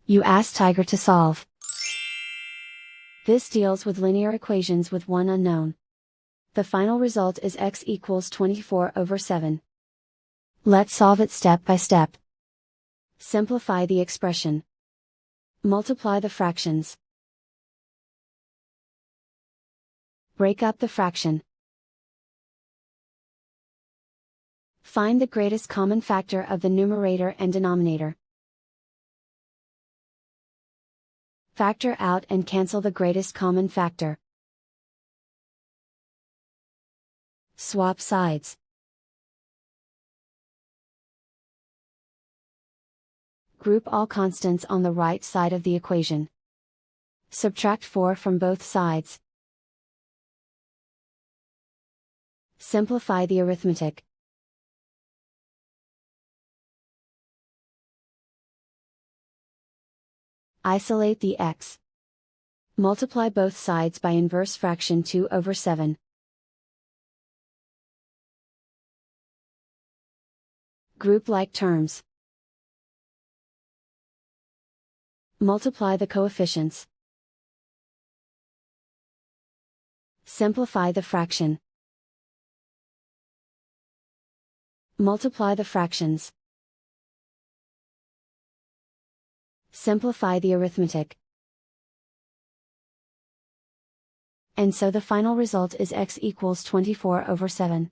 You ask Tiger to solve. This deals with linear equations with one unknown. The final result is x equals 24/7. Let's solve it step by step. Simplify the expression. Multiply the fractions. Break up the fraction. Find the greatest common factor of the numerator and denominator. Factor out and cancel the greatest common factor. Swap sides. Group all constants on the right side of the equation. Subtract 4 from both sides. Simplify the arithmetic. Isolate the x. Multiply both sides by inverse fraction 2/7. Group like terms. Multiply the coefficients. Simplify the fraction. Multiply the fractions. Simplify the arithmetic. And so the final result is x equals 24/7.